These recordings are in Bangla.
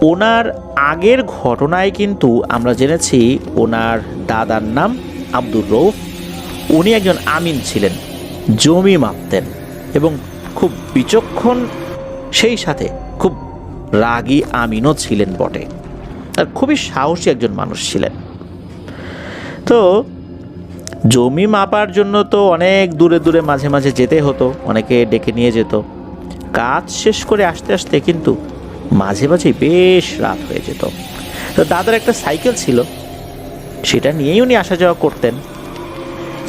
ওনার আগের ঘটনায় কিন্তু আমরা জেনেছি ওনার দাদার নাম আব্দুর রউফ। উনি একজন আমিন ছিলেন, জমি মাপতেন এবং খুব বিচক্ষণ, সেই সাথে খুব রাগী আমিনও ছিলেন বটে। আর খুবই সাহসী একজন মানুষ ছিলেন। তো জমি মাপার জন্য তো অনেক দূরে দূরে মাঝে মাঝে যেতে হতো, অনেকে ডেকে নিয়ে যেত। কাজ শেষ করে আসতে আসতে কিন্তু মাঝে মাঝে বেশ রাত হয়ে যেত। তো দাদার একটা সাইকেল ছিল, সেটা নিয়েই উনি আসা যাওয়া করতেন।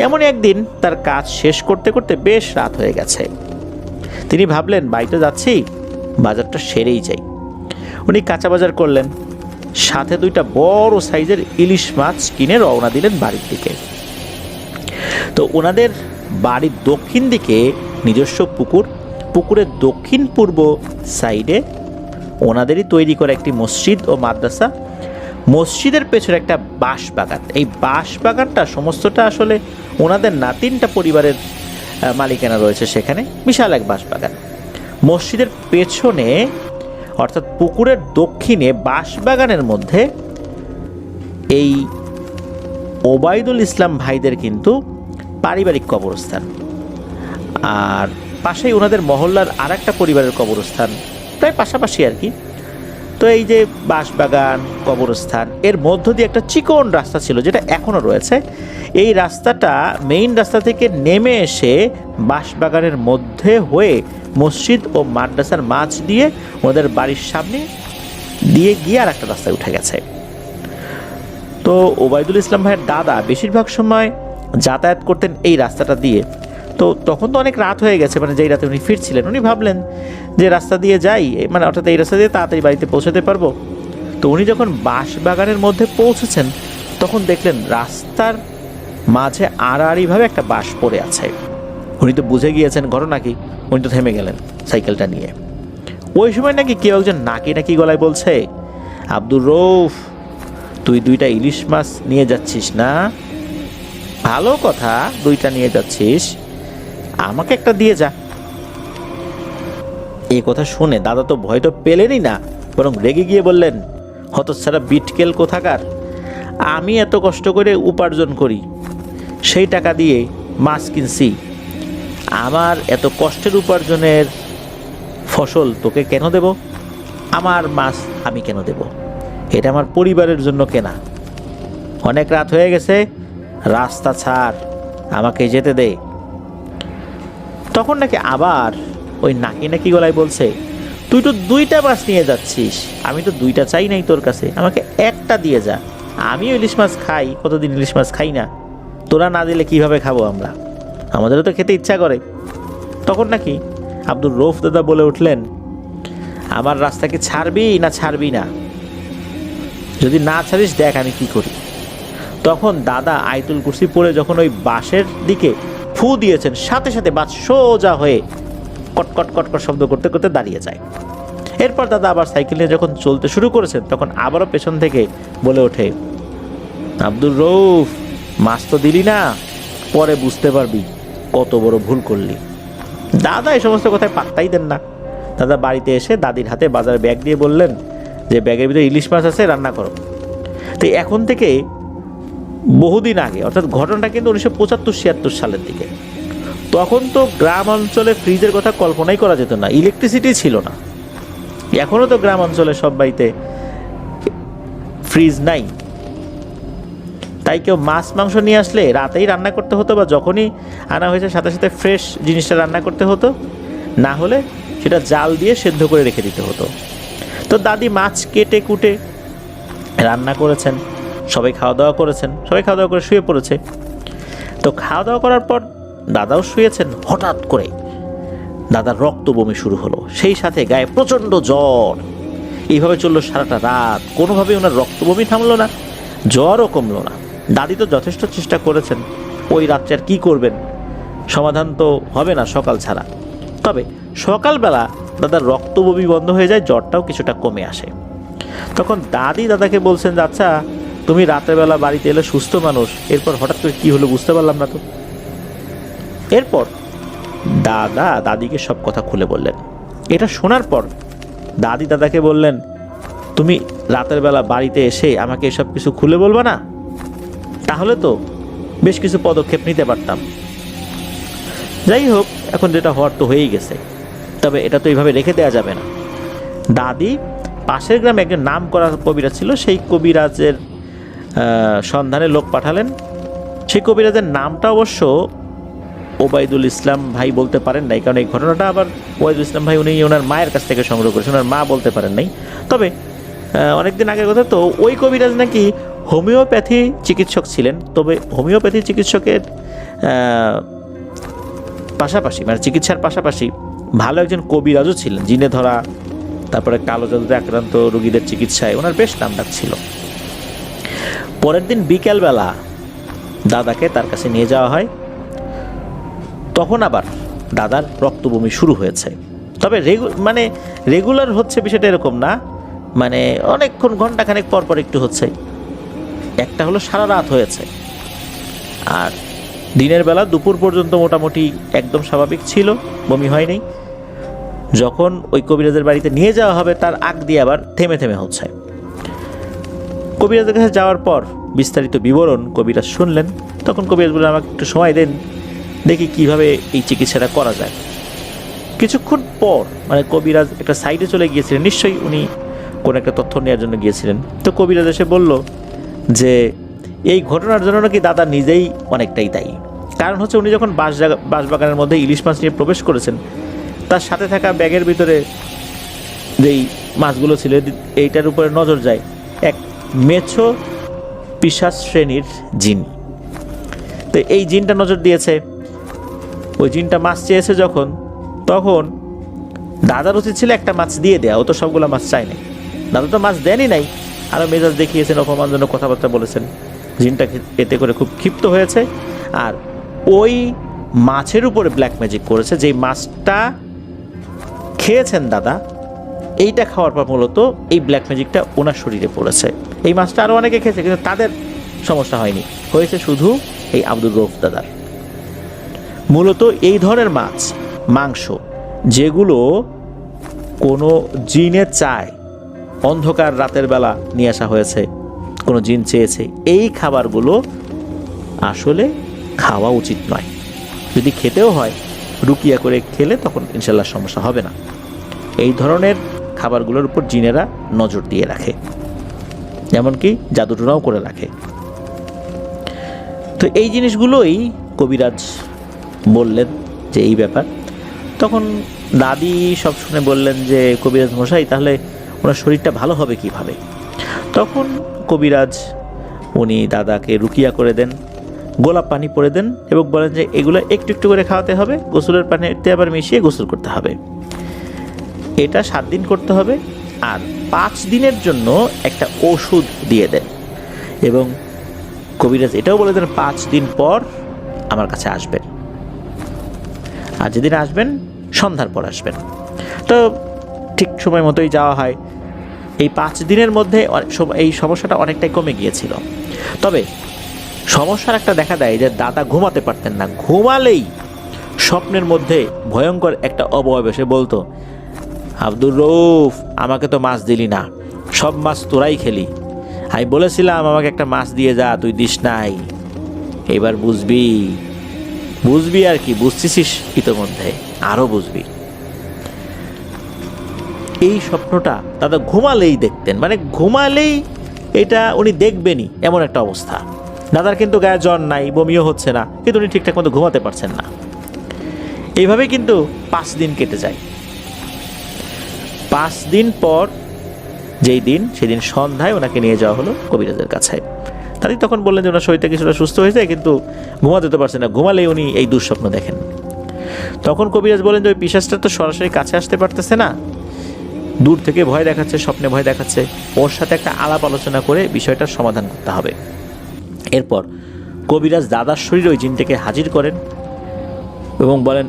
এমনই একদিন তার কাজ শেষ করতে করতে বেশ রাত হয়ে গেছে। তিনি ভাবলেন বাড়িতে যাচ্ছি, বাজারটা সেরেই যাই। উনি কাঁচা বাজার করলেন, সাথে 2টা বড় সাইজের ইলিশ মাছ কিনে রওনা দিলেন বাড়ির দিকে। তো ওনাদের বাড়ির দক্ষিণ দিকে নিজস্ব পুকুর, পুকুরের দক্ষিণ পূর্ব সাইডে ওনাদেরই তৈরি করা একটি মসজিদ ও মাদ্রাসা, মসজিদের পেছনে একটা বাঁশ বাগান। এই বাঁশ বাগানটা সমস্তটা আসলে ওনাদের না, 3টা পরিবারের মালিকানা রয়েছে সেখানে, বিশাল এক বাঁশ বাগান। মসজিদের পেছনে অর্থাৎ পুকুরের দক্ষিণে বাঁশ বাগানের মধ্যে এই ওবায়দুল ইসলাম ভাইদের কিন্তু পারিবারিক কবরস্থান, আর পাশেই ওনাদের মহল্লার আর একটা পরিবারের কবরস্থান, প্রায় পাশাপাশি আর কি। তো এই যে বাঁশবাগান, কবরস্থান, এর মধ্য দিয়ে একটা চিকন রাস্তা ছিল যেটা এখনও রয়েছে। এই রাস্তাটা মেইন রাস্তা থেকে নেমে এসে বাঁশবাগানের মধ্যে হয়ে মসজিদ ও মাদ্রাসার মাঝ দিয়ে ওদের বাড়ির সামনে দিয়ে গিয়ে আর একটা রাস্তায় উঠে গেছে। তো ওবায়দুল ইসলাম ভাইয়ের দাদা বেশিরভাগ সময় যাতায়াত করতেন এই রাস্তাটা দিয়ে। তো তখন তো অনেক রাত হয়ে গেছে, মানে যেই রাতে উনি ফিরছিলেন, উনি ভাবলেন যে রাস্তা দিয়ে যাই, মানে অর্থাৎ এই রাস্তা দিয়ে তাড়াতাড়ি বাড়িতে পৌঁছাতে পারবো। তো উনি যখন বাঁশবাগানের মধ্যে পৌঁছেছেন তখন দেখলেন রাস্তার মাঝে আড়াআড়িভাবে একটা বাঁশ পড়ে আছে। উনি তো বুঝে গিয়েছেন ঘটনা কি, উনি তো থেমে গেলেন সাইকেলটা নিয়ে। ওই সময় নাকি কেউ একজন নাকি গলায় বলছে, আব্দুর রউফ, তুই 2টা ইলিশ মাছ নিয়ে যাচ্ছিস না? ভালো কথা, 2টা নিয়ে যাচ্ছিস, আমাকে একটা দিয়ে যা। এই কথা শুনে দাদা তো ভয় তো পেলেনই না, বরং রেগে গিয়ে বললেন, হতচ্ছাড়া বিটকেল কোথাকার, আমি এত কষ্ট করে উপার্জন করি, সেই টাকা দিয়ে মাছ কিনছি, আমার এত কষ্টের উপার্জনের ফসল তোকে কেন দেব? আমার মাছ আমি কেন দেব? এটা আমার পরিবারের জন্য কেনা। অনেক রাত হয়ে গেছে, রাস্তা ছাড়, আমাকে যেতে দে। তখন নাকি আবার ওই নাকি গলায় বলছে, তুই তো 2টা মাছ নিয়ে যাচ্ছিস, আমি তো 2টা চাই নাই তোর কাছে, আমাকে একটা দিয়ে যা। আমি ইলিশ মাছ খাই, কতদিন ইলিশ মাছ খাই না, তোরা না দিলে কিভাবে খাবো আমরা? আমাদেরও তো খেতে ইচ্ছা করে। তখন নাকি আব্দুর রউফ দাদা বলে উঠলেন, আমার রাস্তাকে ছাড়বি না ছাড়বি না? যদি না ছাড়িস দেখ আমি কি করি। তখন দাদা আয়াতুল কুরসি পড়ে যখন ওই বাঁশের দিকে ফু দিয়েছেন, সাথে সাথে বাঁশ সোজা হয়ে কটকট কটকট শব্দ করতে করতে দাঁড়িয়ে যায়। এরপর দাদা আবার সাইকেল নিয়ে যখন চলতে শুরু করেছেন তখন আবারও পেছন থেকে বলে ওঠে, আব্দুর রউফ, মাছ তো দিলি না, পরে বুঝতে পারবি কত বড় ভুল করলি। দাদা এই সমস্ত কথায় পাত্তাই দেন না। দাদা বাড়িতে এসে দাদির হাতে বাজার ব্যাগ দিয়ে বললেন যে ব্যাগের ভিতরে ইলিশ মাছ আছে, রান্না করো। তো এখন থেকে বহুদিন আগে, অর্থাৎ ঘটনাটা কিন্তু 1975-76 সালের দিকে। তখন তো গ্রাম অঞ্চলে ফ্রিজের কথা কল্পনাই করা যেত না, ইলেকট্রিসিটি ছিল না। এখনও তো গ্রাম অঞ্চলে সব বাড়িতে ফ্রিজ নাই, তাই কেউ মাছ মাংস নিয়ে আসলে রাতেই রান্না করতে হতো, বা যখনই আনা হয়েছে সাথে সাথে ফ্রেশ জিনিসটা রান্না করতে হতো, না হলে সেটা জাল দিয়ে সেদ্ধ করে রেখে দিতে হতো। তো দাদি মাছ কেটে কুটে রান্না করেছেন, সবাই খাওয়া দাওয়া করেছেন, সবাই খাওয়া দাওয়া করে শুয়ে পড়েছে। তো খাওয়া দাওয়া করার পর দাদাও শুয়েছেন, হঠাৎ করে দাদার রক্ত বমি শুরু হলো, সেই সাথে গায়ে প্রচণ্ড জ্বর। এইভাবে চললো সারাটা রাত, কোনোভাবেই ওনার রক্ত বমি থামলো না, জ্বরও কমলো না। দাদি তো যথেষ্ট চেষ্টা করেছেন, ওই রাত্রে আর কী করবেন, সমাধান তো হবে না সকাল ছাড়া। তবে সকালবেলা দাদার রক্ত বমি বন্ধ হয়ে যায়, জ্বরটাও কিছুটা কমে আসে। তখন দাদি দাদাকে বলছেন যে, আচ্ছা তুমি রাতের বেলা বাড়িতে এলে সুস্থ মানুষ, এরপর হঠাৎ করে কী হলো বুঝতে পারলাম না তো। এরপর দাদা দাদিকে সব কথা খুলে বললেন। এটা শোনার পর দাদি দাদাকে বললেন, তুমি রাতের বেলা বাড়িতে এসে আমাকে এসব কিছু খুলে বলবা না? তাহলে তো বেশ কিছু পদক্ষেপ নিতে পারতাম। যাই হোক, এখন যেটা হওয়ার তো হয়েই গেছে, তবে এটা তো এইভাবে রেখে দেওয়া যাবে না। দাদি পাশের গ্রামে একজন নাম করা কবিরাজ ছিল, সেই কবিরাজের সন্ধানে লোক পাঠালেন। সেই কবিরাজের নামটা অবশ্য ওবায়দুল ইসলাম ভাই বলতে পারেন নাই, কারণ এই ঘটনাটা আবার ওবায়দুল ইসলাম ভাই উনি ওনার মায়ের কাছ থেকে সংগ্রহ করেছেন, ওনার মা বলতে পারেন নাই। তবে অনেকদিন আগের কথা তো, ওই কবিরাজ নাকি হোমিওপ্যাথি চিকিৎসক ছিলেন। তবে হোমিওপ্যাথি চিকিৎসকের পাশাপাশি, মানে চিকিৎসার পাশাপাশি ভালো একজন কবিরাজও ছিলেন। জিনে ধরা, তারপরে কালো জাদুতে আক্রান্ত রোগীদের চিকিৎসায় ওনার বেশ নামডাক ছিল। পরের দিন বিকেলবেলা দাদাকে তার কাছে নিয়ে যাওয়া হয়। তখন আবার দাদার রক্তবমি শুরু হয়েছে। তবে রেগুলার হচ্ছে বিষয়টা এরকম না, মানে অনেকক্ষণ ঘন্টাখানেক পর পর একটু হচ্ছে। একটা হলো সারা রাত হয়েছে, আর দিনের বেলা দুপুর পর্যন্ত মোটামুটি একদম স্বাভাবিক ছিল, বমি হয়নি। যখন ওই কবিরাজের বাড়িতে নিয়ে যাওয়া হবে তার আগ দিয়ে আবার থেমে থেমে হচ্ছে। কবিরাজের কাছে যাওয়ার পর বিস্তারিত বিবরণ কবিরাজ শুনলেন। তখন কবিরাজ বললেন, আমাকে একটু সময় দেন, দেখি কিভাবে এই চিকিৎসাটা করা যায়। কিছুক্ষণ পর মানে কবিরাজ একটা সাইডে চলে গিয়েছিলেন, নিশ্চয়ই উনি কোনো একটা তথ্য নেওয়ার জন্য গিয়েছিলেন। তো কবিরাজ এসে বলল যে এই ঘটনার জন্য নাকি দাদা নিজেই অনেকটাই দায়ী। কারণ হচ্ছে উনি যখন বাঁশবাগানের মধ্যে ইলিশ মাছ নিয়ে প্রবেশ করেছেন, তার সাথে থাকা ব্যাগের ভিতরে যেই মাছগুলো ছিল এইটার উপরে নজর যায় এক মেছো পিশাচ শ্রেণীর জিন। তো এই জিনটা নজর দিয়েছে। ওই জিনটা মাছ চেয়েছে যখন, তখন দাদার উচিত ছিল একটা মাছ দিয়ে দেয়া, ও তো সবগুলো মাছ চায় নাই। দাদা তো মাছ দেনই নাই, আরও মেজাজ দেখিয়েছেন, অপমানজনক কথাবার্তা বলেছেন। জিনটা এতে করে খুব ক্ষিপ্ত হয়েছে, আর ওই মাছের উপরে ব্ল্যাক ম্যাজিক করেছে। যেই মাছটা খেয়েছেন দাদা, এইটা খাওয়ার পর মূলত এই ব্ল্যাক ম্যাজিকটা ওনার শরীরে পড়েছে। এই মাছটা আরও অনেকে খেয়েছে, কিন্তু তাদের সমস্যা হয়নি, হয়েছে শুধু এই আব্দুর রউফ দাদার। মূলত এই ধরনের মাছ, মাংস যেগুলো কোনো জিনে চায়, অন্ধকার রাতের বেলা নিয়ে আসা হয়েছে, কোনো জিন চেয়েছে, এই খাবারগুলো আসলে খাওয়া উচিত নয়। যদি খেতেও হয় রুকিয়া করে খেলে তখন ইনশাল্লাহ সমস্যা হবে না। এই ধরনের খাবারগুলোর উপর জিনেরা নজর দিয়ে রাখে, এমনকি জাদুটোনাও করে রাখে। তো এই জিনিসগুলোই কবিরাজ বললেন যে এই ব্যাপার। তখন দাদি সব শুনে বললেন যে কবিরাজ মশাই, তাহলে ওনার শরীরটা ভালো হবে কিভাবে? তখন কবিরাজ উনি দাদাকে রুকিয়া করে দেন, গোলাপ পানি পরে দেন এবং বলেন যে এগুলো একটু একটু করে খাওয়াতে হবে, গোসলের পানিতে আবার মিশিয়ে গোসল করতে হবে। এটা 7 দিন করতে হবে, আর 5 দিনের জন্য একটা ওষুধ দিয়ে দেন। এবং কবিরাজ এটাও বলে দেন 5 দিন পর আমার কাছে আসবেন, আর যেদিন আসবেন সন্ধ্যার পর আসবেন। তো ঠিক সময় মতোই যাওয়া হয়। এই 5 দিনের মধ্যে এই সমস্যাটা অনেকটাই কমে গিয়েছিল। তবে সমস্যার একটা দেখা দেয় যে দাদা ঘুমাতে পারতেন না। ঘুমালেই স্বপ্নের মধ্যে ভয়ঙ্কর একটা অবয়ব এসে বলতো, আব্দুর রউফ, আমাকে তো মাছ দিলি না, সব মাছ তোরাই খেলি। আমি বলেছিলাম আমাকে একটা মাছ দিয়ে যা, তুই দিস নাই। এবার বুঝবি, বুঝবি আর কি, বুঝতেছিস ইতোমধ্যে, আরও বুঝবি। এই স্বপ্নটা দাদা ঘুমালেই দেখতেন, মানে ঘুমালেই এটা উনি দেখবেনই, এমন একটা অবস্থা। দাদার কিন্তু গায়ে জ্বর নাই, বমিও হচ্ছে না, কিন্তু উনি ঠিকঠাক মতো ঘুমাতে পারছেন না। এইভাবেই কিন্তু 5 দিন কেটে যায়। 5 দিন পর যেই দিন, সেদিন সন্ধ্যায় ওনাকে নিয়ে যাওয়া হলো কবিরাজের কাছে। তাই তখন বললেন যে ওনার শরীরটা কিছুটা সুস্থ হয়েছে, কিন্তু ঘুমাতে তো পারছেন না, ঘুমালেই উনি এই দুঃস্বপ্ন দেখেন। তখন কবিরাজ বলেন যে ওই পিশাচটা তো সরাসরি কাছে আসতে পারতেছে না, দূর থেকে ভয় দেখাচ্ছে, স্বপ্নে ভয় দেখাচ্ছে, ওর সাথে একটা আলাপ আলোচনা করে বিষয়টার সমাধান করতে হবে। এরপর কবিরাজ দাদার শরীরে ওই জিনটাকে হাজির করেন এবং বলেন,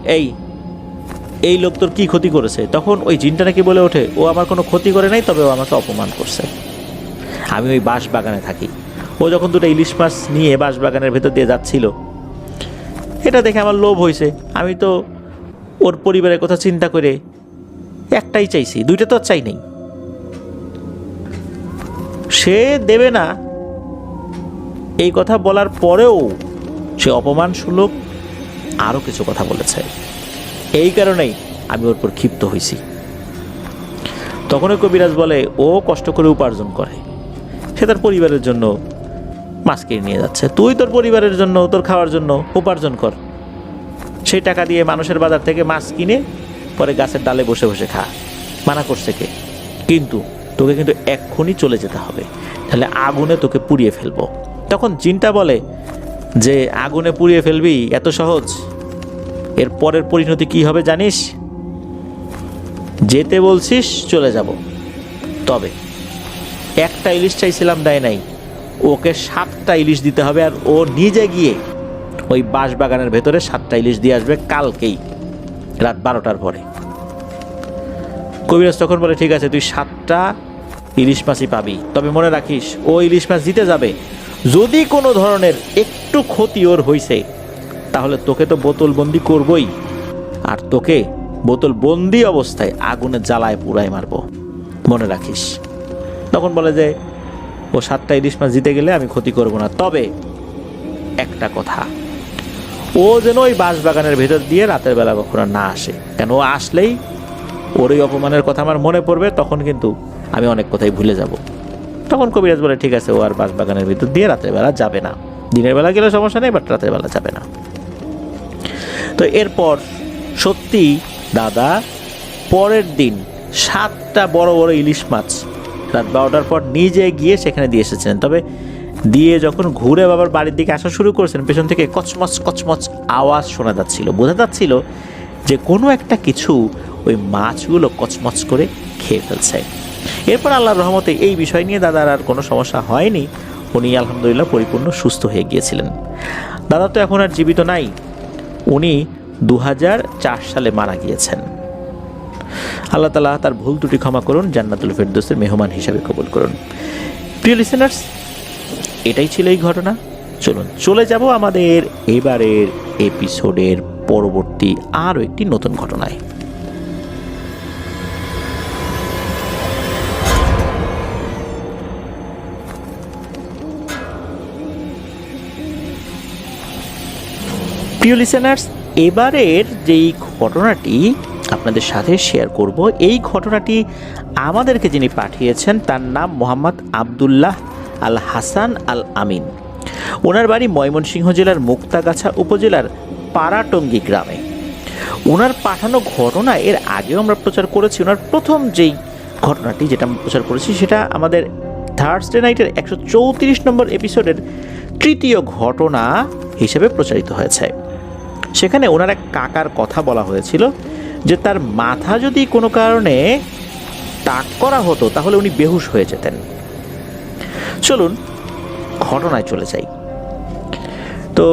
এই লোক তোর কী ক্ষতি করেছে? তখন ওই জিনটা নাকি বলে ওঠে, ও আমার কোনো ক্ষতি করে নাই, তবে ও আমাকে অপমান করছে। আমি ওই বাঁশ বাগানে থাকি, ও যখন 2টা ইলিশ মাছ নিয়ে বাঁশ বাগানের ভেতর দিয়ে যাচ্ছিল, এটা দেখে আমার লোভ হয়েছে। আমি তো ওর পরিবারের কথা চিন্তা করে একটাই চাইছি, 2টা তো চাই নেই। সে দেবে না এই কথা বলার পরেও সে অপমানসূলক আরও কিছু কথা বলেছে। এই কারণেই আমি ওর উপর ক্ষিপ্ত হয়েছি। তখন ওই কবিরাজ বলে, ও কষ্ট করে উপার্জন করে, সে তার পরিবারের জন্য মাছ কিনে নিয়ে যাচ্ছে, তুই তোর পরিবারের জন্য, তোর খাওয়ার জন্য উপার্জন কর। সেই টাকা দিয়ে মানুষের বাজার থেকে মাছ কিনে পরে গাছের ডালে বসে বসে খা। মানা করছে কে? কিন্তু তোকে কিন্তু এক্ষুনি চলে যেতে হবে, তাহলে আগুনে তোকে পুড়িয়ে ফেলবো। তখন জিনটা বলে যে আগুনে পুড়িয়ে ফেলবি এত সহজ? এর পরের পরিণতি কি হবে জানিস? যেতে বলছিস চলে যাব, তবে একটা ইলিশ চাইছিলাম দেয় নাই, ওকে 7টা ইলিশ দিতে হবে, আর ও নিজে গিয়ে ওই বাঁশবাগানের ভেতরে 7টা ইলিশ দিয়ে আসবে কালকেই রাত 12টার পরে। কবিরাজ তখন বলে, ঠিক আছে, তুই 7টা ইলিশ মাছই পাবি, তবে মনে রাখিস ও ইলিশ মাছ দিতে যাবে, যদি কোনো ধরনের একটু ক্ষতি ওর হয়েছে তাহলে তোকে তো বোতলবন্দি করবই, আর তোকে বোতলবন্দি অবস্থায় আগুনে জ্বালায় পুড়ায় মারবো, মনে রাখিস। তখন বলে যে ও 7টা ইলিশ মাছ দিতে গেলে আমি ক্ষতি করব না, তবে একটা কথা, ও যেন ওই বাঁশবাগানের ভেতর দিয়ে রাতের বেলা কখনো না আসে, কেন ও আসলেই ওর ওই অপমানের কথা আমার মনে পড়বে, তখন কিন্তু আমি অনেক কথাই ভুলে যাব। তখন কবিরাজ বলে, ঠিক আছে, ও আর বাঁশবাগানের ভিতর দিয়ে রাতের বেলা যাবে না, দিনের বেলা গেলে সমস্যা নেই, বাট রাতের বেলা যাবে না। তো এরপর সত্যি দাদা পরের দিন 7টা বড় বড় ইলিশ মাছ রাত 12টার পর নিজে গিয়ে সেখানে দিয়ে এসেছিলেন। তবে দিয়ে যখন ঘুরে বাবার বাড়ির দিকে আসা শুরু করেছেন, পেছন থেকে কচমচ কচমচ আওয়াজ শোনা যাচ্ছিল, বোঝা যাচ্ছিল যে কোনো একটা কিছু ওই মাছগুলো কচমচ করে খেয়ে ফেলছে। এরপর আল্লাহর রহমতে এই বিষয় নিয়ে দাদার আর কোনো সমস্যা হয়নি, উনি আলহামদুলিল্লাহ পরিপূর্ণ সুস্থ হয়ে গিয়েছিলেন। দাদা তো এখন আর জীবিত নাই, উনি 2004 সালে মারা গিয়েছেন। আল্লাহ তাআলা তার ভুল ত্রুটি ক্ষমা করুন, জান্নাতুল ফেরদৌসের মেহমান হিসাবে কবুল করুন। প্রিয় লিসেনার্স, এটাই ছিল এই ঘটনা। চলুন চলে যাব আমাদের এবারের এপিসোডের পরবর্তী আরও একটি নতুন ঘটনায়। প্রিয় লিসেনার্স, এবারের যেই ঘটনাটি আপনাদের সাথে শেয়ার করব, এই ঘটনাটি আমাদেরকে যিনি পাঠিয়েছেন তার নাম মোহাম্মদ আবদুল্লাহ আল হাসান আল আমিন। ওনার বাড়ি ময়মনসিংহ জেলার মুক্তাগাছা উপজেলার পাড়াটঙ্গী গ্রামে। ওনার পাঠানো ঘটনা এর আগেও আমরা প্রচার করেছি। ওনার প্রথম যেই ঘটনাটি যেটা আমরা প্রচার করেছি সেটা আমাদের থার্সডে নাইটের 134 নম্বর এপিসোডের তৃতীয় ঘটনা হিসেবে প্রচারিত হয়েছে। সেখানে ওনার এক কাকার কথা বলা হয়েছিল যে তার মাথা যদি কোনো কারণে টাক করা হতো তাহলে উনি বেহুশ হয়ে যেতেন। চলুন ঘটনায় চলে যাই। তো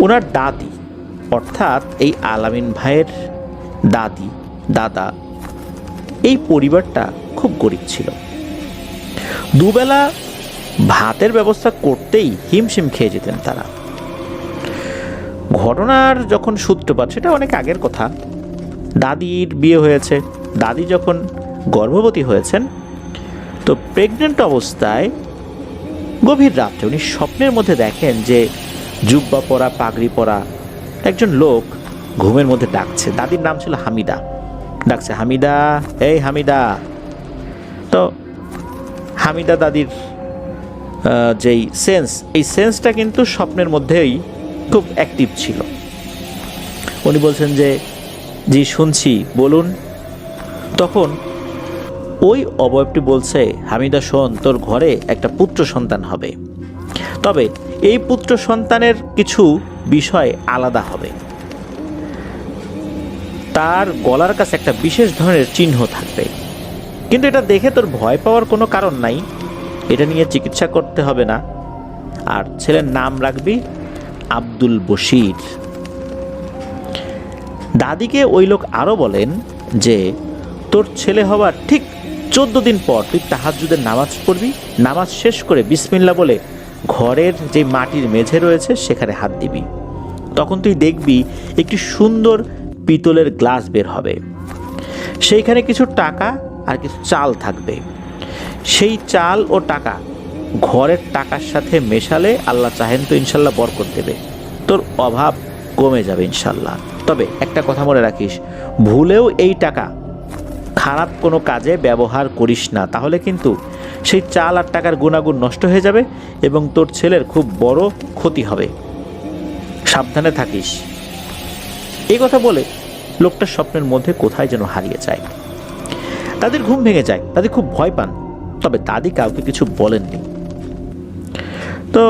ওনার দাদি, অর্থাৎ এই আলামিন ভাইয়ের দাদা, এই পরিবারটা খুব গরিব ছিল। দুবেলা ভাতের ব্যবস্থা করতেই হিমশিম খেয়ে যেতেন তারা। ঘটনার যখন সূত্রপাত সেটা অনেক আগের কথা। দাদির বিয়ে হয়েছে, দাদি যখন গর্ভবতী হয়েছেন তো প্রেগনেন্ট অবস্থায় গভীর রাত্রে উনি স্বপ্নের মধ্যে দেখেন যে জুব্বা পরা, পাগড়ি পরা একজন লোক ঘুমের মধ্যে ডাকছে। দাদির নাম ছিল হামিদা। ডাকছে, হামিদা, এই হামিদা। তো হামিদা দাদির যেই সেন্স, এই সেন্সটা কিন্তু স্বপ্নের মধ্যেই খুব অ্যাক্টিভ ছিল। উনি বলছেন যে জি শুনছি, বলুন। তখন ওই অবয়বটি বলছে, হামিদা শোন, তোর ঘরে একটা পুত্র সন্তান হবে, তবে এই পুত্র সন্তানের কিছু বিষয় আলাদা হবে। তার গলার কাছে একটা বিশেষ ধরনের চিহ্ন থাকবে, কিন্তু এটা দেখে তোর ভয় পাওয়ার কোনো কারণ নাই, এটা নিয়ে চিকিৎসা করতে হবে না। আর ছেলের নাম রাখবি আব্দুল বশির। দাদিকে ওই লোক আরও বলেন যে তোর ছেলে হওয়ার ঠিক 14 দিন পর তুই তাহাজ্জুদের নামাজ পড়বি, নামাজ শেষ করে বিসমিল্লাহ বলে ঘরের যে মাটির মেঝে রয়েছে সেখানে হাত দিবি। তখন তুই দেখবি একটি সুন্দর পিতলের গ্লাস বের হবে, সেইখানে কিছু টাকা আর কিছু চাল থাকবে। সেই চাল ও টাকা ঘরের টাকার সাথে মেশালে আল্লাহ চাহেন তো ইনশাল্লাহ বরকত দেবে, তোর অভাব কমে যাবে ইনশাল্লাহ। তবে একটা কথা মনে রাখিস, ভুলেও এই টাকা খারাপ কোনো কাজে ব্যবহার করিস না, তাহলে কিন্তু সেই চাল আর টাকার গুণাগুণ নষ্ট হয়ে যাবে এবং তোর ছেলের খুব বড় ক্ষতি হবে, সাবধানে থাকিস। এই কথা বলে লোকটার স্বপ্নের মধ্যে কোথায় যেন হারিয়ে যায়। তাদের ঘুম ভেঙে যায়, তাদের খুব ভয় পান, তবে দাদি কাউকে কিছু বলেননি। তো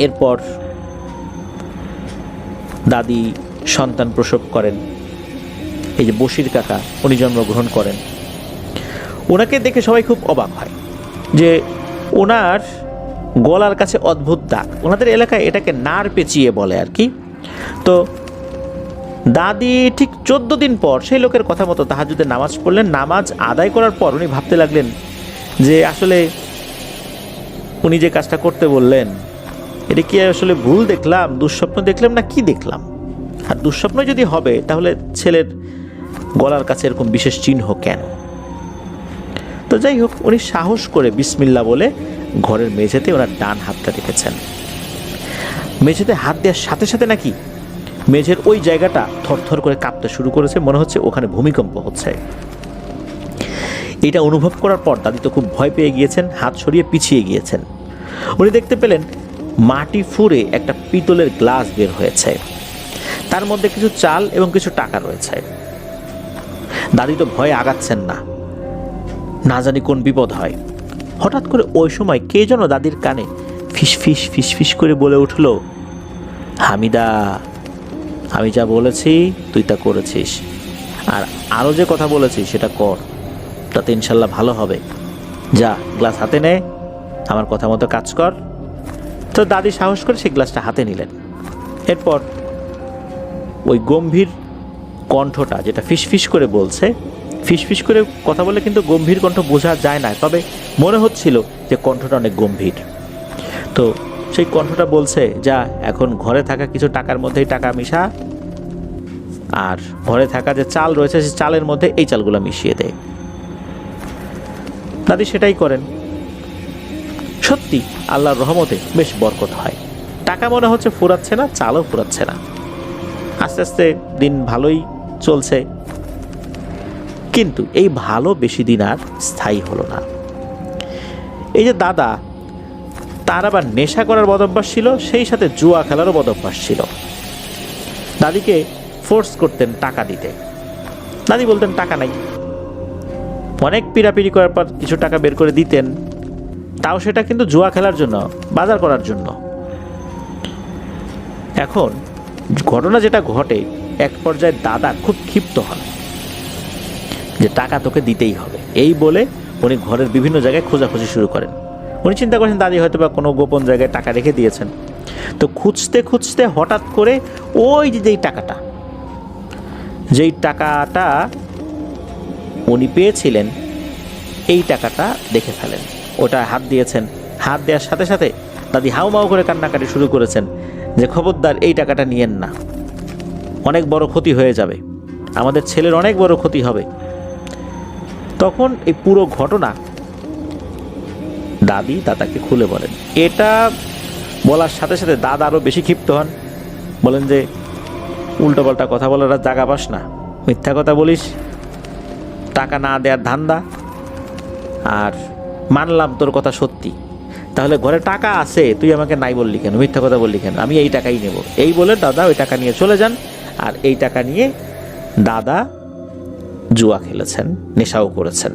এরপর দাদি সন্তান প্রসব করেন। এই যে বশির কাকা, উনি জন্মগ্রহণ করেন। ওনাকে দেখে সবাই খুব অবাক হয় যে ওনার গলার কাছে অদ্ভুত দাগ, ওনাদের এলাকায় এটাকে নার পেঁচিয়ে বলে আর কি। তো দাদি ঠিক 14 দিন পর সেই লোকের কথা মতো তাহাজ্জুদের নামাজ পড়লেন। নামাজ আদায় করার পর উনি ভাবতে লাগলেন যে আসলে উনি যে কাজটা করতে বললেন এটা কি আসলে ভুল দেখলাম, দুঃস্বপ্ন দেখলাম না কি দেখলাম। আর দুঃস্বপ্ন যদি হবে তাহলে ছেলের গলার কাছে এরকম বিশেষ চিহ্ন কেন। তো যাই হোক, উনি সাহস করে বিসমিল্লাহ বলে ঘরের মেঝেতে ওনার ডান হাতটা রেখেছেন। মেঝেতে হাত দেওয়ার সাথে সাথে নাকি মেঝের ওই জায়গাটা থরথর করে কাঁপতে শুরু করেছে, মনে হচ্ছে ওখানে ভূমিকম্প হচ্ছে। এটা অনুভব করার পর দাদি তো খুব ভয় পেয়ে গিয়েছেন, হাত সরিয়ে পিছিয়ে গিয়েছেন। উনি দেখতে পেলেন মাটি ফুঁড়ে একটা পিতলের গ্লাস বের হয়েছে, তার মধ্যে কিছু চাল এবং কিছু টাকা রয়েছে। দাদি তো ভয়ে আগাচ্ছেন না, না জানি কোন বিপদ হয়। হঠাৎ করে ওই সময় কে যেন দাদির কানে ফিসফিস ফিসফিস করে বলে উঠল, হামিদা, আমি যা বলেছি তুই তা করেছিস, আর আরও যে কথা বলেছি সেটা কর, তাতে ইনশাল্লাহ ভালো হবে। যা গ্লাস হাতে নে, আমার কথা মতো কাজ কর। তো দাদি সাহস করে সেই গ্লাসটা হাতে নিলেন। এরপর ওই গম্ভীর কণ্ঠটা যেটা ফিসফিস করে বলছে, ফিসফিস করে কথা বলে কিন্তু গম্ভীর কণ্ঠ বোঝা যায় না, তবে মনে হচ্ছিল যে কণ্ঠটা অনেক গম্ভীর। তো সেই কণ্ঠটা বলছে, যা এখন ঘরে থাকা কিছু টাকার মধ্যেই টাকা মিশা, আর ঘরে থাকা যে চাল রয়েছে সেই চালের মধ্যে এই চালগুলো মিশিয়ে দেয়। দাদি সেটাই করেন। সত্যি আল্লাহর রহমতে বেশ বরকত হয়। টাকা মনে হচ্ছে ফুরাচ্ছে না, চালও ফুরাচ্ছে না। আস্তে আস্তে দিন ভালোই চলছে, কিন্তু এই ভালো বেশি দিন আর স্থায়ী হলো না। এই যে দাদা, তার আবার নেশা করার বদভ্যাস ছিল, সেই সাথে জুয়া খেলারও বদভ্যাস ছিল। দাদিকে ফোর্স করতেন টাকা দিতে, দাদি বলতেন টাকা নাই। অনেক পিড়াপিড়ি করার পর কিছু টাকা বের করে দিতেন, তাও সেটা কিন্তু জুয়া খেলার জন্য, বাজার করার জন্য। এখন ঘটনা যেটা ঘটে, এক পর্যায়ে দাদা খুব ক্ষিপ্ত হন যে টাকা তোকে দিতেই হবে, এই বলে উনি ঘরের বিভিন্ন জায়গায় খোঁজাখুঁজি শুরু করেন। উনি চিন্তা করেছেন দাদি হয়তো বা কোনো গোপন জায়গায় টাকা রেখে দিয়েছেন। তো খুঁজতে খুঁজতে হঠাৎ করে ওই যেই টাকাটা উনি পেয়েছিলেন, এই টাকাটা দেখে ফেলেন। ওটা হাত দিয়েছেন, হাত দেওয়ার সাথে সাথে দাদি হাউমাউ করে কান্নাকাটি শুরু করেছেন যে খবরদার এই টাকাটা নিয়েন না, অনেক বড় ক্ষতি হয়ে যাবে, আমাদের ছেলের অনেক বড় ক্ষতি হবে। তখন এই পুরো ঘটনা দাদি দাদাকে খুলে বলেন। এটা বলার সাথে সাথে দাদা আরও বেশি ক্ষিপ্ত হন, বলেন যে উল্টোপাল্টা কথা বলার জায়গা পাস না, মিথ্যা কথা বলিস, টাকা না দেওয়ার ধান্দা। আর মানলাম তোর কথা সত্যি, তাহলে ঘরে টাকা আছে, তুই আমাকে নাই বললি কেন, মিথ্যা কথা বললি কেন, আমি এই টাকাই নেব। এই বলে দাদা ওই টাকা নিয়ে চলে যান। আর এই টাকা নিয়ে দাদা জুয়া খেলেছেন, নেশাও করেছেন।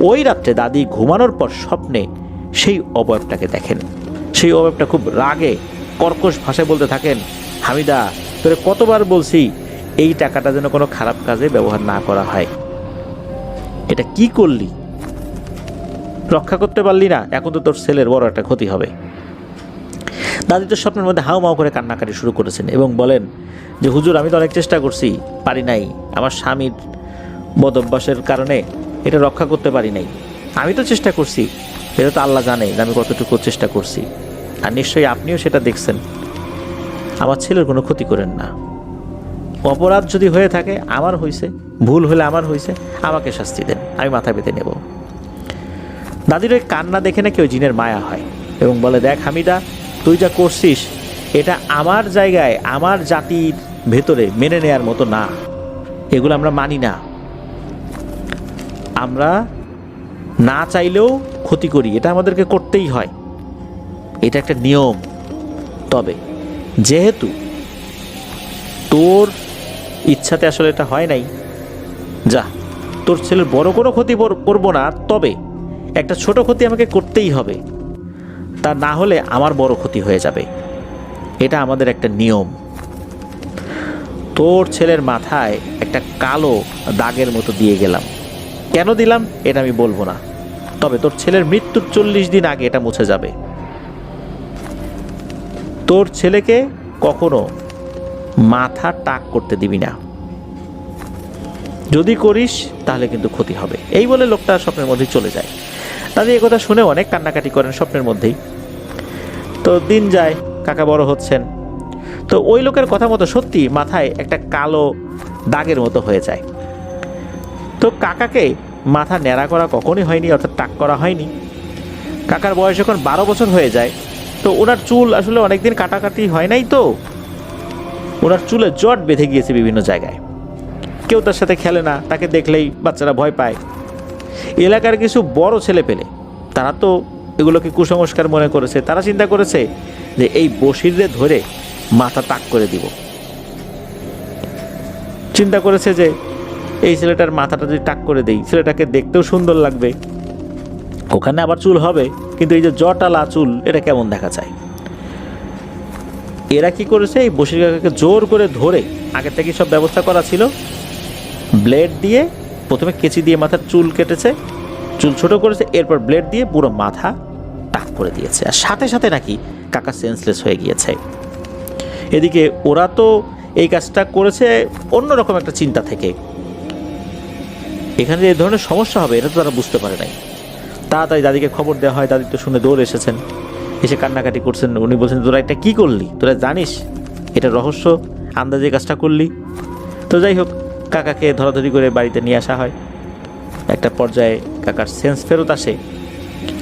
ওই রাত্রে দাদি ঘুমানোর পর স্বপ্নে সেই অবয়বটাকে দেখেন। সেই অবয়বটা খুব রাগে কর্কশ ভাষায় বলতে থাকেন, হামিদা, তোরে কতবার বলছি এই টাকাটা যেন কোনো খারাপ কাজে ব্যবহার না করা হয়, এটা কি করলি, রক্ষা করতে পারলি না, এখন তো তোর ছেলের বড় একটা ক্ষতি হবে। দাদি তো স্বপ্নের মধ্যে হাউমাউ করে কান্নাকাটি শুরু করেছেন এবং বলেন যে হুজুর, আমি তো অনেক চেষ্টা করছি, পারি নাই, আমার স্বামীর বদভ্যাসের কারণে এটা রক্ষা করতে পারি নাই। আমি তো চেষ্টা করছি, এটা তো আল্লাহ জানে যে আমি কতটুকু চেষ্টা করছি, আর নিশ্চয়ই আপনিও সেটা দেখছেন। আমার ছেলের কোনো ক্ষতি করেন না, অপরাধ যদি হয়ে থাকে আমার হয়েছে, ভুল হলে আমার হয়েছে, আমাকে শাস্তি দেন, আমি মাথা পেতে নেব। দাদির ওই কান্না দেখে নাকি ওই জিনের মায়া হয় এবং বলে, দেখ হামিদা, তুই যা করছিস এটা আমার জায়গায় আমার জাতির ভেতরে মেনে নেয়ার মতো না, এগুলো আমরা মানি না, আমরা না চাইলেও ক্ষতি করি, এটা আমাদেরকে করতেই হয়, এটা একটা নিয়ম। তবে যেহেতু তোর ইচ্ছাতে আসলে এটা হয় নাই, যা, তোর ছেলের বড় কোনো ক্ষতি করবো না, তবে একটা ছোট ক্ষতি আমাকে করতেই হবে, তা না হলে আমার বড় ক্ষতি হয়ে যাবে, এটা আমাদের একটা নিয়ম। তোর ছেলের মাথায় একটা কালো দাগের মতো দিয়ে গেলাম, কেন দিলাম এটা আমি বলবো না, তবে তোর ছেলের মৃত্যুর 40 দিন আগে এটা মুছে যাবে। তোর ছেলেকে কখনো মাথা টাক করতে দিবি না, যদি করিস তাহলে কিন্তু ক্ষতি হবে। এই বলে লোকটা স্বপ্নের মধ্যেই চলে যায়। দাদি এই কথা শুনে অনেক কান্নাকাটি করেন স্বপ্নের মধ্যেই। তো দিন যায়, কাকা বড় হচ্ছেন, তো ওই লোকের কথা মতো সত্যি মাথায় একটা কালো দাগের মতো হয়ে যায়। তো কাকাকে মাথা ন্যাড়া করা কখনই হয়নি, অর্থাৎ টাক করা হয়নি। কাকার বয়স যখন 12 বছর হয়ে যায়, তো ওনার চুল আসলে অনেকদিন কাটাকাটি হয় নাই, তো ওনার চুলে জট বেঁধে গিয়েছে বিভিন্ন জায়গায়। কেউ তার সাথে খেলে না, তাকে দেখলেই বাচ্চারা ভয় পায়। এলাকার কিছু বড় ছেলে পেলে তারা তো এগুলোকে কুসংস্কার মনে করেছে, তারা চিন্তা করেছে যে এই বশিরে ধরে মাথা টাক করে দিব। চিন্তা করেছে যে এই ছেলেটার মাথাটা যদি টাক করে দেই, ছেলেটাকে দেখতেও সুন্দর লাগবে, ওখানে আবার চুল হবে, কিন্তু এই যে জটালা চুল, এটা কেমন দেখা যায়। এরা কি করেছে, এই বশির কাকাকে জোর করে ধরে, আগে থেকে সব ব্যবস্থা করা ছিল, ব্লেড দিয়ে প্রথমে কেচি দিয়ে মাথার চুল কেটেছে, চুল ছোট করেছে, এরপর ব্লেড দিয়ে পুরো মাথা টাক করে দিয়েছে। আর সাথে সাথে নাকি কাকা সেন্সলেস হয়ে গিয়েছে। এদিকে ওরা তো এই কাজটা করেছে অন্যরকম একটা চিন্তা থেকে, এখানে এই ধরনের সমস্যা হবে এটা তো তারা বুঝতে পারে নাই। তাড়াতাড়ি দাদিকে খবর দেওয়া হয়, দাদি তো শুনে দৌড় এসেছেন, এসে কান্নাকাটি করছেন। উনি বলছেন, তোরা এটা কী করলি, তোরা জানিস এটা রহস্য, আন্দাজে কাজটা করলি। তো যাই হোক, কাকাকে ধরাধরি করে বাড়িতে নিয়ে আসা হয়। একটা পর্যায়ে কাকার সেন্স ফেরত আসে।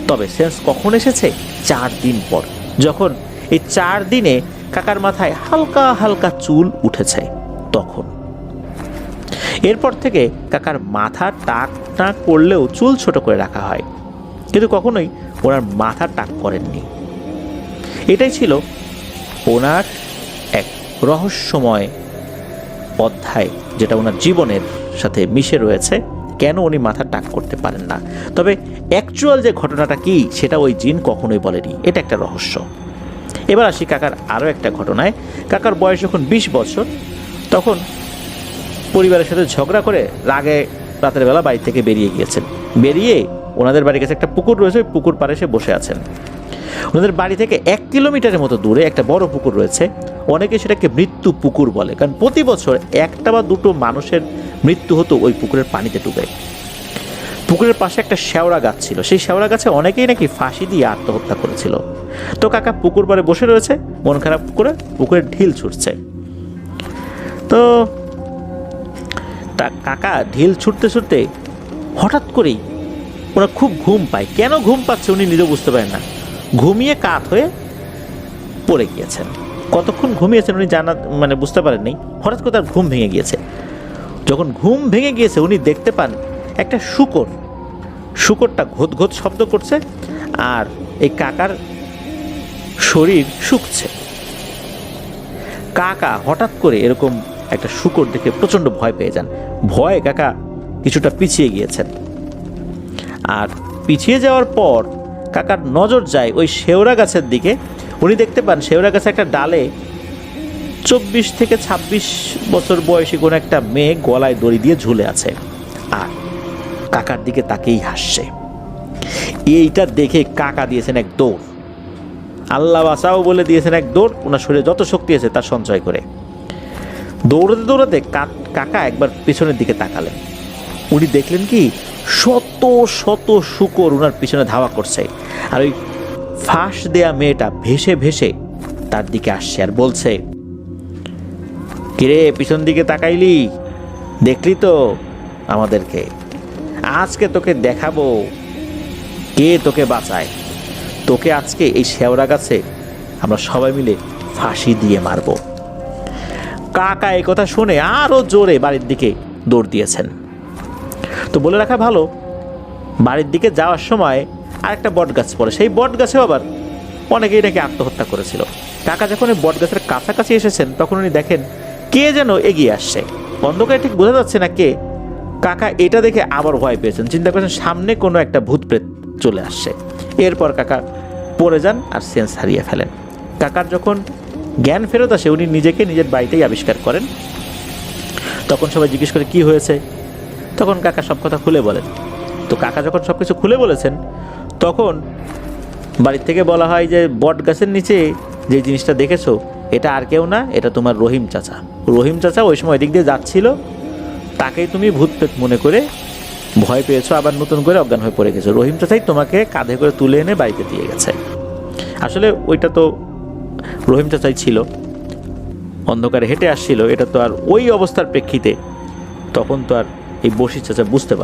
তবে সেন্স কখন এসেছে? 4 দিন পর, যখন এই 4 দিনে কাকার মাথায় হালকা হালকা চুল উঠেছে তখন। এরপর থেকে কাকার মাথা টাক টাক করলেও চুল ছোট করে রাখা হয়, কিন্তু কখনোই ওনার মাথা টাক করেননি। এটাই ছিল ওনার এক রহস্যময় অধ্যায়, যেটা ওনার জীবনের সাথে মিশে রয়েছে। কেন উনি মাথা টাক করতে পারেন না, তবে অ্যাকচুয়াল যে ঘটনাটা কি সেটা ওই জিন কখনোই বলেনি, এটা একটা রহস্য। এবার আসি কাকার আরও একটা ঘটনায়। কাকার বয়স যখন 20 বছর, তখন পরিবারের সাথে ঝগড়া করে রাগে রাতের বেলা বাড়ি থেকে বেরিয়ে গিয়েছেন। বেরিয়ে ওনাদের বাড়ির কাছে একটা পুকুর রয়েছে, ওই পুকুর পাড়ে এসে বসে আছেন। ওনাদের বাড়ি থেকে 1 কিলোমিটারের মতো দূরে একটা বড় পুকুর রয়েছে, অনেকে সেটাকে মৃত্যু পুকুর বলে, কারণ প্রতি বছর 1টা বা 2টো মানুষের মৃত্যু হতো ওই পুকুরের পানিতে ডুবে। পুকুরের পাশে একটা শেওড়া গাছ ছিল, সেই শেওড়া গাছে অনেকেই নাকি ফাঁসি দিয়ে আত্মহত্যা করেছিল। তো কাকা পুকুর পাড়ে বসে রয়েছে, মন খারাপ করে পুকুরের ঢিল ছুটছে। তো কাকা ঢিল ছুটতে ছুটতে হঠাৎ করেই ওনার খুব ঘুম পায়। কেন ঘুম পাচ্ছে উনি নিজেও বুঝতে পারেন না, ঘুমিয়ে কাত হয়ে পড়ে গিয়েছেন। কতক্ষণ ঘুমিয়েছেন উনি বুঝতে পারেননি। হঠাৎ করে তার ঘুম ভেঙে গিয়েছে। যখন ঘুম ভেঙে গিয়েছে, উনি দেখতে পান একটা শুকরটা ঘোত ঘোত শব্দ করছে, আর এই কাকার শরীর শুকছে। কাকা হঠাৎ করে এরকম একটা শুকর দেখে প্রচণ্ড ভয় পেয়ে যান। ভয়ে কাকা কিছুটা পিছিয়ে গিয়েছেন। আর পিছিয়ে যাওয়ার পর কাকার নজর যায় ওই শেওড়া গাছের দিকে। উনি দেখতে পান শেওড়া গাছে একটা ডালে 24 থেকে 26 বছর বয়সী কোনো একটা মেয়ে গলায় দড়ি দিয়ে ঝুলে আছে, আর কাকার দিকে তাকেই হাসছে। এইটা দেখে কাকা দিয়েছেন এক দৌড়, আল্লাহ বাঁচাও বলে দিয়েছেন এক দৌড়। ওনার শরীরে যত শক্তি আছে তার সঞ্চয় করে দৌড়াতে দৌড়াতে কাকা একবার পেছনের দিকে তাকালেন। উনি দেখলেন কি শত শত শূকর ওনার পিছনে ধাওয়া করছে, আর ওই ফাঁস দেয়া মেয়েটা ভেসে ভেসে তার দিকে আসছে আর বলছে, কিরে পিছন দিকে তাকাইলি, দেখলি তো আমাদেরকে, আজকে তোকে দেখাবো কে তোকে বাঁচায়? তোকে আজকে এই শেওড়া গাছে আমরা সবাই মিলে ফাঁসি দিয়ে মারব। কাকা এই কথা শুনে আরও জোরে বাড়ির দিকে দৌড় দিয়েছেন। তো বলে রাখা ভালো, বাড়ির দিকে যাওয়ার সময় আরেকটা বট গাছ পড়ে, সেই বট গাছেও আবার অনেকেই নাকি আত্মহত্যা করেছিল। কাকা যখন ওই বট গাছের কাছাকাছি এসেছেন তখন উনি দেখেন কে যেন এগিয়ে আসছে, অন্ধকারে ঠিক বোঝা যাচ্ছে না কে। কাকা এটা দেখে আবার ভয় পেয়েছেন, চিন্তা করেছেন সামনে কোনো একটা ভূত প্রেত চলে আসছে। এরপর কাকা পড়ে যান আর সেন্স হারিয়ে ফেলেন। কাকার যখন জ্ঞান ফেরত আসে উনি নিজেকে নিজের বাড়িতেই আবিষ্কার করেন। তখন সবাই জিজ্ঞেস করে কি হয়েছে, তখন কাকা সব কথা খুলে বলেন। তো কাকা যখন সব কিছু খুলে বলেছেন তখন বাড়ির থেকে বলা হয় যে বট গাছের নিচে যে জিনিসটা দেখেছো এটা আর কেউ না, এটা তোমার রহিম চাচা। রহিম চাচা ওই সময় এদিক দিয়ে যাচ্ছিল, তাকেই তুমি ভূত প্রেত মনে করে ভয় পেয়েছো, আবার নতুন করে অজ্ঞান হয়ে পড়ে গেছো। রহিম চাচাই তোমাকে কাঁধে করে তুলে এনে বাড়িতে দিয়ে গেছে। আসলে ওইটা তো রহিম চাচাই ছিল, অন্ধকারে হেঁটে আসছিল, এটা তো আর ওই অবস্থার প্রেক্ষিতে তখন তো আর এই বশির চাচা বুঝতে পারে